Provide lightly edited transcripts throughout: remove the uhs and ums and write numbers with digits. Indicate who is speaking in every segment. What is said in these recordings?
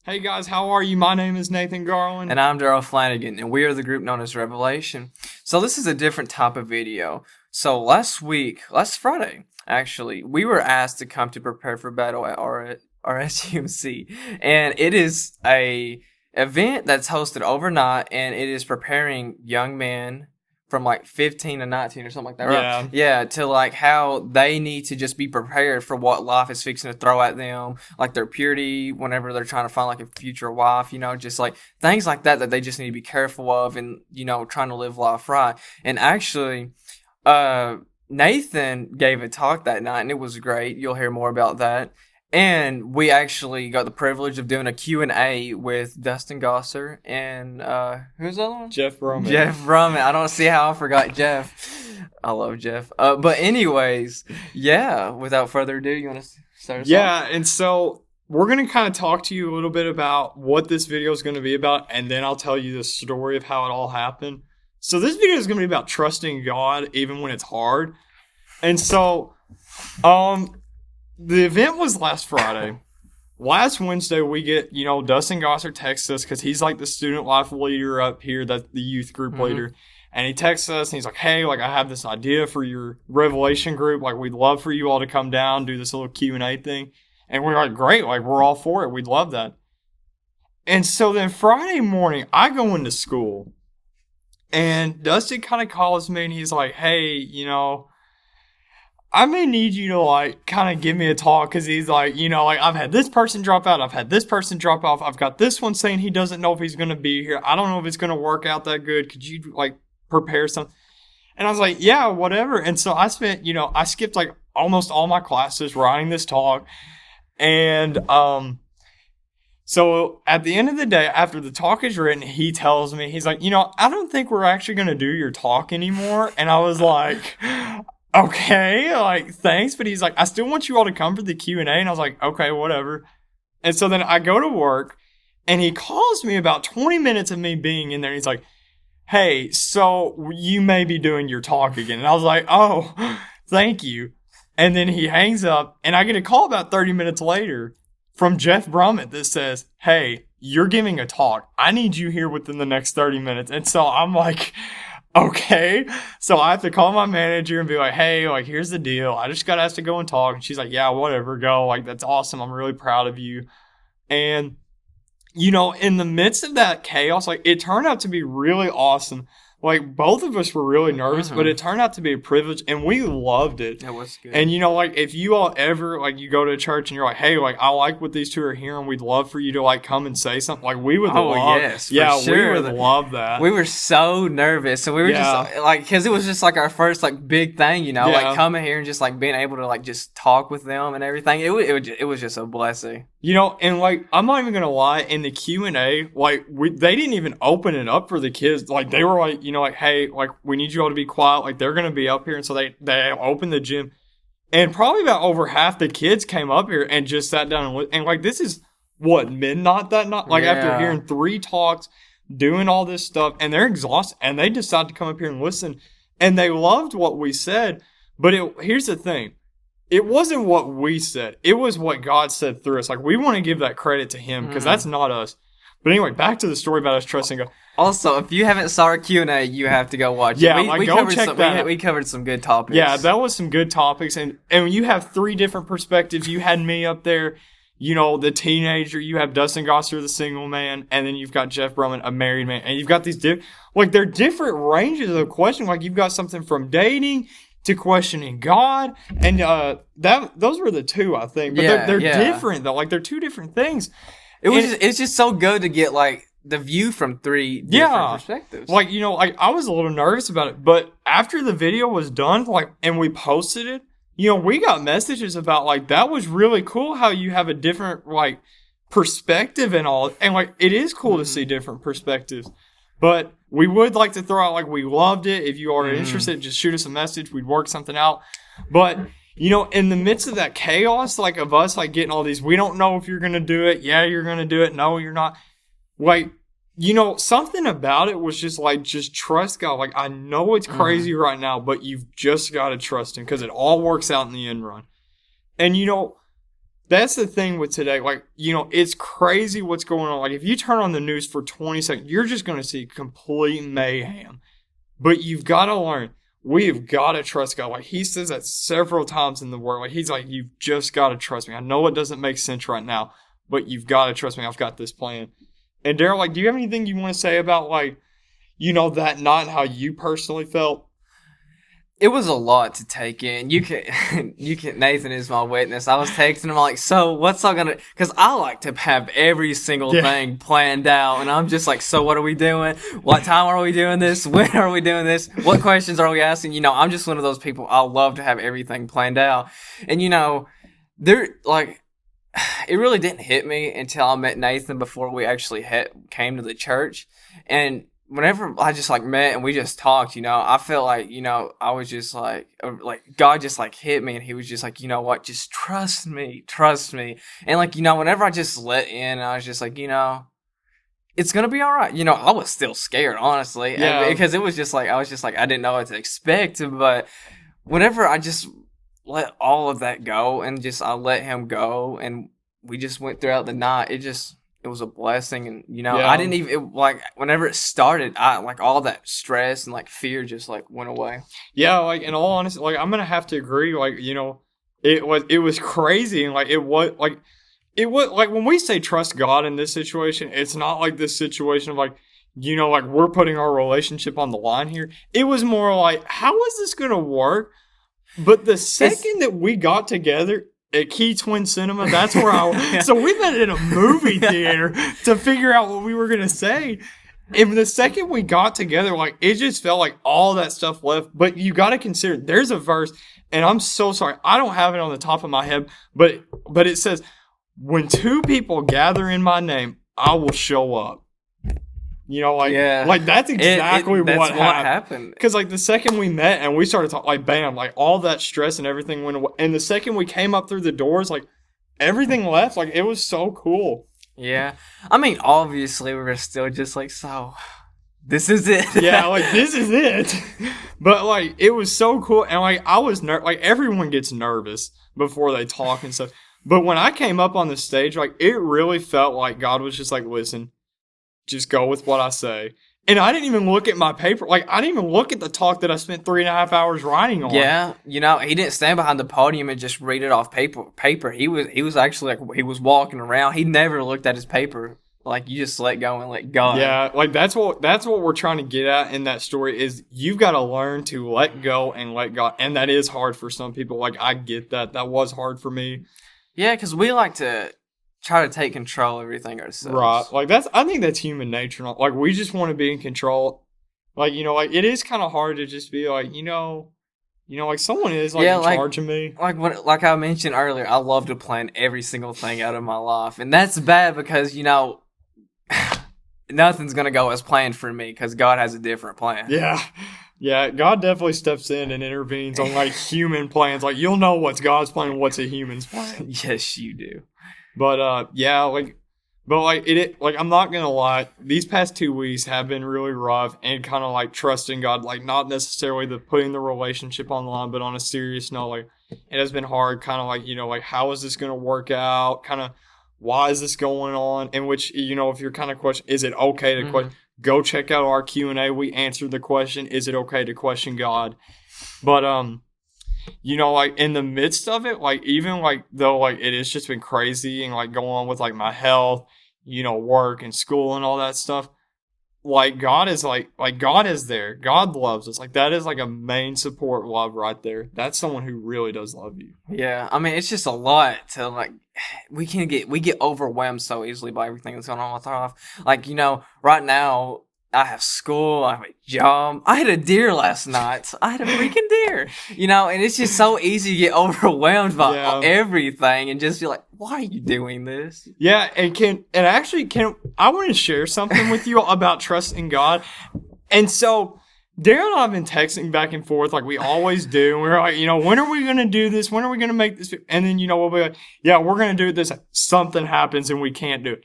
Speaker 1: Hey guys, how are you? My name is Nathan Garland.
Speaker 2: And I'm Daryl Flanagan, and we are the group known as Revelation. So this is a different type of video. So last Friday, actually, we were asked to come to prepare for battle at RSUMC. And it is a event that's hosted overnight, and it is preparing young men from like 15 to 19 or something like that, right? Yeah, to like how they need to just be prepared for what life is fixing to throw at them, like their purity whenever they're trying to find like a future wife, just like things like that they just need to be careful of and, trying to live life right. And actually, Nathan gave a talk that night and it was great. You'll hear more about that. And we actually got the privilege of doing a Q&A with Dustin Gosser and who's the other one?
Speaker 1: Jeff Brummett.
Speaker 2: Jeff Brummett. I don't see how I forgot Jeff. I love Jeff. But anyways, yeah, without further ado, you want to start us off?
Speaker 1: Yeah, and so we're going to kind of talk to you a little bit about what this video is going to be about, and then I'll tell you the story of how it all happened. So this video is going to be about trusting God even when it's hard. And so, the event was last Friday. Last Wednesday, we get, Dustin Gosser texts us because he's like the student life leader up here, that's the youth group leader. And he texts us and he's like, hey, like I have this idea for your Revelation group. Like we'd love for you all to come down, do this little Q&A thing. And we're like, great, like we're all for it. We'd love that. And so then Friday morning, I go into school and Dustin kind of calls me and he's like, hey, I may need you to, like, kind of give me a talk because he's like, I've had this person drop out. I've had this person drop off. I've got this one saying he doesn't know if he's going to be here. I don't know if it's going to work out that good. Could you, like, prepare something? And I was like, yeah, whatever. And so I spent, I skipped, like, almost all my classes writing this talk. And so at the end of the day, after the talk is written, he tells me, he's like, I don't think we're actually going to do your talk anymore. And I was like... okay, like, thanks. But he's like, I still want you all to come for the Q&A. And I was like, okay, whatever. And so then I go to work and he calls me about 20 minutes of me being in there. And he's like, hey, so you may be doing your talk again. And I was like, oh, thank you. And then he hangs up and I get a call about 30 minutes later from Jeff Brummett that says, hey, you're giving a talk. I need you here within the next 30 minutes. And so I'm like... okay, so I have to call my manager and be like, hey, like, here's the deal. I just got asked to go and talk. And she's like, yeah, whatever, go. Like, that's awesome. I'm really proud of you. And, in the midst of that chaos, like, it turned out to be really awesome. Like, both of us were really nervous, but it turned out to be a privilege, and we loved it.
Speaker 2: It was good.
Speaker 1: And, like, if you all ever, like, you go to a church and you're like, hey, like, I like what these two are hearing, we'd love for you to, like, come and say something. Like, we would love.
Speaker 2: Yes,
Speaker 1: yeah,
Speaker 2: sure.
Speaker 1: We would love that.
Speaker 2: We were so nervous. So we were just, like, because it was just, like, our first, like, big thing, like, coming here and just, like, being able to, like, just talk with them and everything. It was just a blessing.
Speaker 1: And, like, I'm not even going to lie, in the Q&A, like, they didn't even open it up for the kids. Like, they were like, like, hey, like, we need you all to be quiet. Like, they're going to be up here. And so they opened the gym. And probably about over half the kids came up here and just sat down. And like, this is, midnight that night? Like, after hearing 3 talks, doing all this stuff. And they're exhausted. And they decided to come up here and listen. And they loved what we said. But here's the thing. It wasn't what we said. It was what God said through us. Like, we want to give that credit to him because that's not us. But anyway, back to the story about us trusting God.
Speaker 2: Also, if you haven't saw our Q&A, you have to go watch it.
Speaker 1: Yeah, go check that.
Speaker 2: We covered some good topics.
Speaker 1: Yeah, that was some good topics. And you have 3 different perspectives. You had me up there, the teenager. You have Dustin Gosser, the single man. And then you've got Jeff Brummett, a married man. And you've got these they're different ranges of question. Like, you've got something from dating to questioning God. And those were the 2, I think. But they're different, though. Like, they're 2 different things.
Speaker 2: It's just so good to get, like, the view from 3 different perspectives.
Speaker 1: Like, like, I was a little nervous about it, but after the video was done, like, and we posted it, we got messages about, like, that was really cool how you have a different, like, perspective and all. And, like, it is cool to see different perspectives. But we would like to throw out, like, we loved it. If you are interested, just shoot us a message. We'd work something out. But... in the midst of that chaos, like, of us, like, getting all these, we don't know if you're going to do it. Yeah, you're going to do it. No, you're not. Like, something about it was just, like, just trust God. Like, I know it's crazy right now, but you've just got to trust him because it all works out in the end run. And, that's the thing with today. Like, it's crazy what's going on. Like, if you turn on the news for 20 seconds, you're just going to see complete mayhem. But you've got to learn. We have got to trust God. Like, he says that several times in the word. Like, he's like, you've just got to trust me. I know it doesn't make sense right now, but you've got to trust me. I've got this plan. And Daryl, like, do you have anything you want to say about, like, that night and how you personally felt?
Speaker 2: It was a lot to take in. You can, Nathan is my witness. I was texting him like, so what's all gonna, cause I like to have every single thing planned out. And I'm just like, so what are we doing? What time are we doing this? When are we doing this? What questions are we asking? I'm just one of those people. I love to have everything planned out. And there, like, it really didn't hit me until I met Nathan before we actually came to the church. And whenever I just like met and we just talked, I felt like, I was just like God just like hit me and he was just like, you know what, just trust me. And like, whenever I just let in, I was just like, it's going to be all right. I was still scared, honestly, because it was just like, I was just like, I didn't know what to expect. But whenever I just let all of that go and just, I let him go and we just went throughout the night, it was a blessing. And, I didn't even, whenever it started, all that stress and, fear just, went away.
Speaker 1: Yeah, in all honesty, I'm going to have to agree, it was crazy. And, it was, when we say trust God in this situation, it's not like this situation of, we're putting our relationship on the line here. It was more like, how is this going to work? But the second that we got together at Key Twin Cinema, that's where so we met in a movie theater to figure out what we were going to say. And the second we got together, it just felt like all that stuff left. But you got to consider, there's a verse, and I'm so sorry, I don't have it on the top of my head, but it says, when two people gather in my name, I will show up. That's exactly what happened. Because, the second we met and we started talking, bam, all that stress and everything went away. And the second we came up through the doors, everything left. It was so cool.
Speaker 2: Yeah. I mean, obviously, we were still just so this is it.
Speaker 1: Yeah, this is it. But, it was so cool. And, I was everyone gets nervous before they talk and stuff. But when I came up on the stage, it really felt like God was just listen, just go with what I say. And I didn't even look at my paper. I didn't even look at the talk that I spent 3.5 hours writing on.
Speaker 2: Yeah. He didn't stand behind the podium and just read it off paper. He was actually he was walking around. He never looked at his paper. You just let go and let God.
Speaker 1: Yeah. That's what we're trying to get at in that story is you've got to learn to let go and let God. And that is hard for some people. I get that. That was hard for me.
Speaker 2: Yeah. Cause we like to try to take control of everything ourselves.
Speaker 1: Right. I think that's human nature. We just want to be in control. It is kind of hard to just be someone is in charge of me.
Speaker 2: Like I mentioned earlier, I love to plan every single thing out of my life. And that's bad because, nothing's going to go as planned for me because God has a different plan.
Speaker 1: Yeah. Yeah, God definitely steps in and intervenes on human plans. You'll know what's God's plan and what's a human's plan.
Speaker 2: Yes, you do.
Speaker 1: But I'm not gonna lie, these past 2 weeks have been really rough and kind of trusting God, not necessarily putting the relationship on the line, but on a serious note, it has been hard, kind of how is this gonna work out? Kind of why is this going on? In which if you're kind of question, is it okay to question? Go check out our Q&A. We answered the question, is it okay to question God? But in the midst of it, even though it has just been crazy and going on with my health, work and school and all that stuff, God is God is there. God loves us. That is a main support love right there. That's someone who really does love you.
Speaker 2: Yeah, I mean it's just a lot to we get overwhelmed so easily by everything that's going on with our life. Right now I have school, I have a job. I had a deer last night. I had a freaking deer. And it's just so easy to get overwhelmed by everything and just be like, why are you doing this?
Speaker 1: Yeah, and I want to share something with you about trusting God. And so Darren and I have been texting back and forth we we do. And we're when are we going to do this? When are we going to make this? And then, we'll be yeah, we're going to do this. Something happens and we can't do it.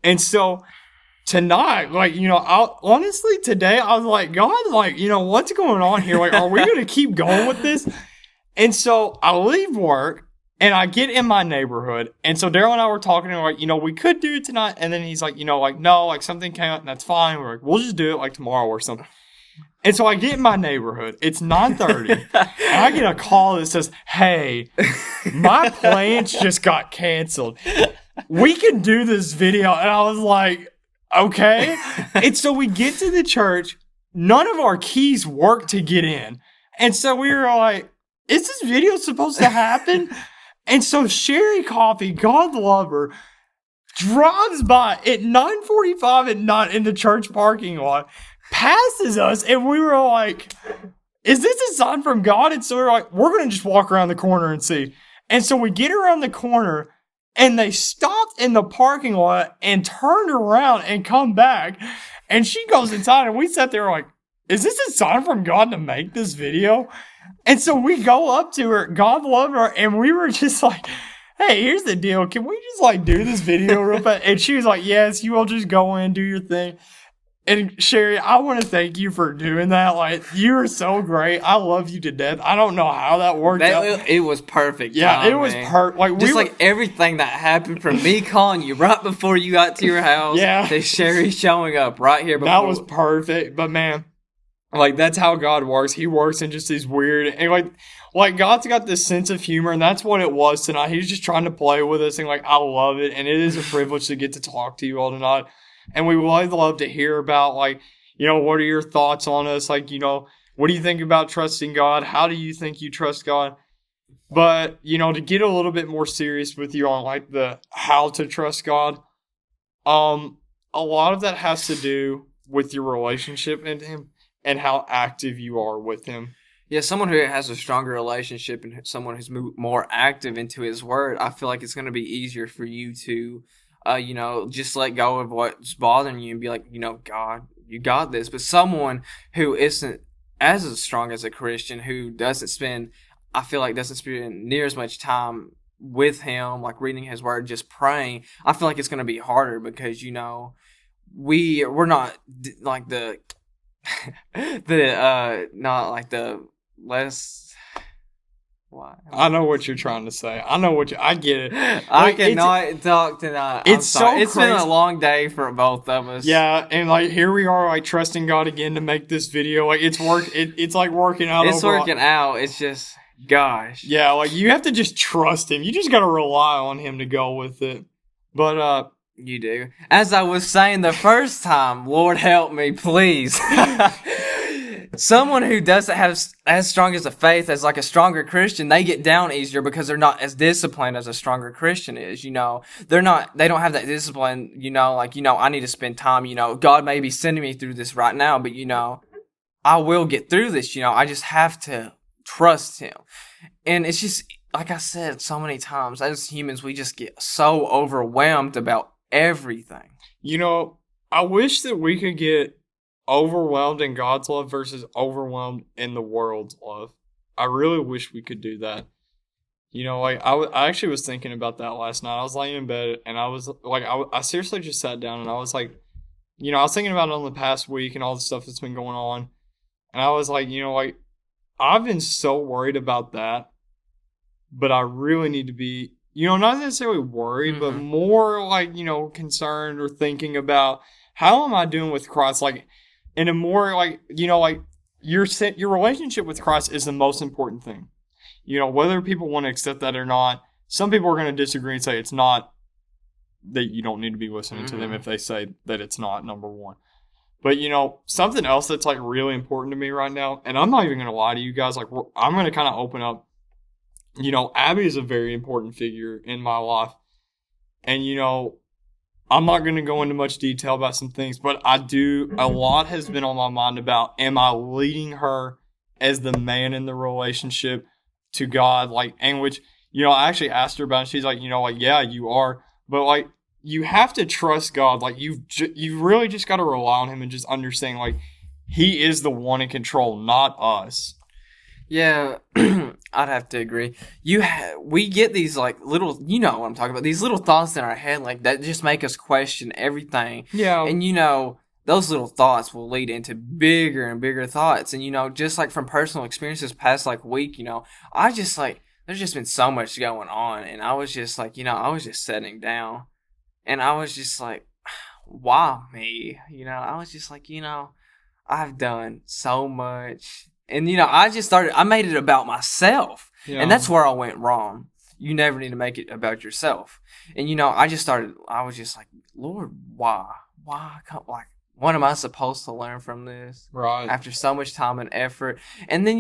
Speaker 1: And so tonight, honestly, today, I was God, what's going on here? Are we going to keep going with this? And so I leave work And I get in my neighborhood, and so Daryl and I were talking, and we're like, you know, we could do it tonight. And then he's like, you know, like, no, like something came up, and that's fine. We're like, we'll just do it like tomorrow or something. And so I get in my neighborhood. It's 9:30, and I get a call that says, hey, my plans just got canceled. We can do this video. And I was like, okay. And so we get to the church. None of our keys work to get in. And so we were like, is this video supposed to happen? And so Sherry Coffee, God love her, drives by at 9:45 at night in the church parking lot, passes us, and we were like, is this a sign from God? And so we were like, we're going to just walk around the corner and see. And so we get around the corner, and they stopped in the parking lot and turned around and come back. And she goes inside, and we sat there like, is this a sign from God to make this video? And so we go up to her, God love her, and we were just like, hey, here's the deal. Can we just like do this video real fast? And she was like, yes, you all just go in, do your thing. And Sherry, I want to thank you for doing that. Like, you are so great. I love you to death. I don't know how that worked out.
Speaker 2: It was perfect.
Speaker 1: Yeah, it was perfect. Like,
Speaker 2: just like everything that happened from me calling you right before you got to your house to Sherry showing up right here before.
Speaker 1: That was perfect. But man, like, that's how God works. He works in just these weird, and like God's got this sense of humor, and that's what it was tonight. He's just trying to play with us, and like, I love it, and it is a privilege to get to talk to you all tonight. And we would love to hear about, like, you know, what are your thoughts on us? Like, you know, what do you think about trusting God? How do you think you trust God? But, you know, to get a little bit more serious with you on like the how to trust God, a lot of that has to do with your relationship with Him and how active you are with Him.
Speaker 2: Yeah, someone who has a stronger relationship and someone who's more active into His Word, I feel like it's going to be easier for you to, you know, just let go of what's bothering you and be like, you know, God, you got this. But someone who isn't as strong as a Christian, who doesn't spend near as much time with Him, like reading His Word, just praying, I feel like it's going to be harder because, you know, we're not like the not like the less. Why?
Speaker 1: I know what you're trying to say. I get it.
Speaker 2: I cannot talk tonight.
Speaker 1: It's so crazy.
Speaker 2: It's been a long day for both of us.
Speaker 1: Yeah, and like here we are, like trusting God again to make this video. Like it's like working out.
Speaker 2: It's working out. It's just, gosh.
Speaker 1: Yeah, like you have to just trust Him. You just got to rely on Him to go with it. But
Speaker 2: you do. As I was saying the first time, Lord help me, please. Someone who doesn't have as strong as a faith as like a stronger Christian, they get down easier because they're not as disciplined as a stronger Christian is, you know. They don't have that discipline, you know, like, you know, I need to spend time, you know, God may be sending me through this right now, but, you know, I will get through this, you know, I just have to trust Him. And it's just, like I said so many times, as humans, we just get so overwhelmed about everything.
Speaker 1: You know, I wish that we could get overwhelmed in God's love versus overwhelmed in the world's love. I really wish we could do that. You know, like I actually was thinking about that last night. I was laying in bed and I was like, I seriously just sat down and I was like, you know, I was thinking about it on the past week and all the stuff that's been going on. And I was like, you know, like I've been so worried about that, but I really need to be, you know, not necessarily worried, but more like, you know, concerned or thinking about how am I doing with Christ? Like, in a more like, you know, like your relationship with Christ is the most important thing. You know, whether people want to accept that or not, some people are going to disagree and say it's not, that you don't need to be listening to them if they say that it's not, number one. But, you know, something else that's like really important to me right now, and I'm not even going to lie to you guys, like I'm going to kind of open up, you know, Abby is a very important figure in my life. And, you know, I'm not going to go into much detail about some things, but a lot has been on my mind about, am I leading her as the man in the relationship to God? Like, and which, you know, I actually asked her about it. She's like, you know, like, yeah, you are. But like, you have to trust God. Like, you really just got to rely on Him and just understand, like, He is the one in control, not us.
Speaker 2: Yeah, I'd have to agree. We get these like little, you know what I'm talking about, these little thoughts in our head like that just make us question everything.
Speaker 1: Yeah.
Speaker 2: And you know, those little thoughts will lead into bigger and bigger thoughts. And you know, just like from personal experiences past like week, you know, I just like there's just been so much going on, and I was just like, I was just sitting down, and I was just like, why me? I was just like, I've done so much, and I made it about myself,
Speaker 1: Yeah.
Speaker 2: and that's where I went wrong. You never need to make it about yourself, and I was just like, Lord, why? Like, what am I supposed to learn from this?
Speaker 1: Right.
Speaker 2: After so much time and effort, and then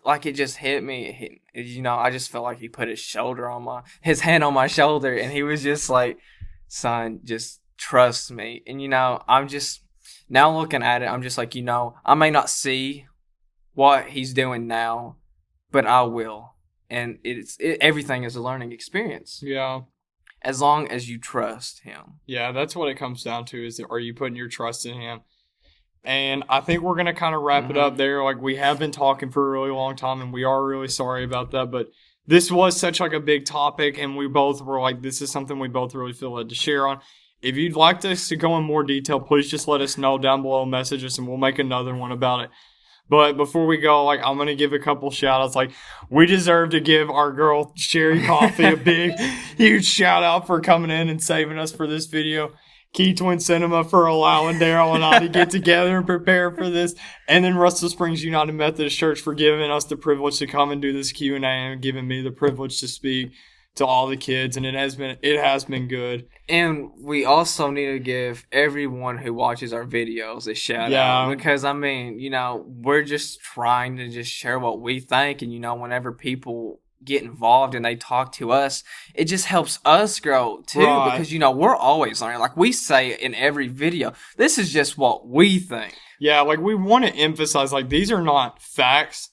Speaker 2: like, it just hit me. I just felt like he put his hand on my shoulder, and he was just like, "Son, just trust me." And I'm just now looking at it. I'm just like, I may not see what he's doing now, but I will. And everything is a learning experience.
Speaker 1: Yeah.
Speaker 2: As long as you trust him.
Speaker 1: Yeah, that's what it comes down to, is are you putting your trust in him? And I think we're going to kind of wrap it up there. Like, we have been talking for a really long time, and we are really sorry about that. But this was such like a big topic, and we both were like, this is something we both really feel led to share on. If you'd like us to go in more detail, please just let us know down below, message us, and we'll make another one about it. But before we go, like, I'm going to give a couple shout outs. Like, we deserve to give our girl Sherry Coffee a big, huge shout out for coming in and saving us for this video. Key Twin Cinema for allowing Daryl and I to get together and prepare for this. And then Russell Springs United Methodist Church for giving us the privilege to come and do this Q&A and giving me the privilege to speak to all the kids. And it has been good.
Speaker 2: And we also need to give everyone who watches our videos a shout out, because we're just trying to just share what we think, and whenever people get involved and they talk to us, it just helps us grow too, because we're always learning. Like we say in every video, this is just what we think.
Speaker 1: Yeah, like we want to emphasize, like, these are not facts,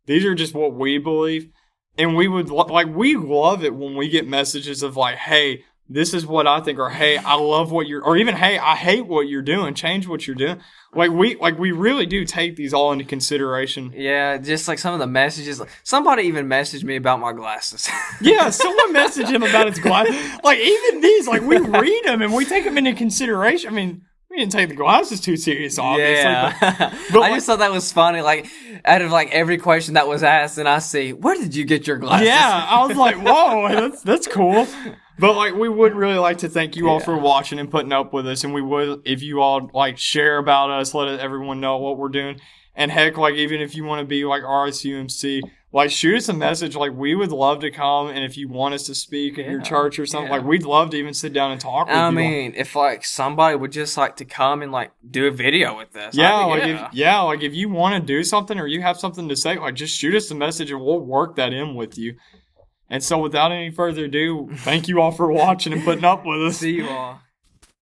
Speaker 1: these are just what we believe. And we love it when we get messages of like, hey, this is what I think, or hey, I love what you're, or even hey, I hate what you're doing, change what you're doing. Like we really do take these all into consideration.
Speaker 2: Yeah, just like some of the messages. Somebody even messaged me about my glasses.
Speaker 1: Yeah, someone messaged him about his glasses. Like, even these, like, we read them and we take them into consideration. I mean, we didn't take the glasses too serious, obviously.
Speaker 2: Yeah. But I just thought that was funny. Like, out of like every question that was asked, and I see, where did you get your glasses?
Speaker 1: Yeah, I was like, whoa, that's cool. But like, we would really like to thank you all for watching and putting up with us. And we would, if you all like share about us, let everyone know what we're doing. And heck, like, even if you want to be like RSUMC, like, shoot us a message. Like, we would love to come. And if you want us to speak in your church or something, like, we'd love to even sit down and talk with you.
Speaker 2: I mean, if like somebody would just like to come and like do a video with us.
Speaker 1: If you want to do something or you have something to say, like, just shoot us a message and we'll work that in with you. And so without any further ado, thank you all for watching and putting up with us.
Speaker 2: See you all.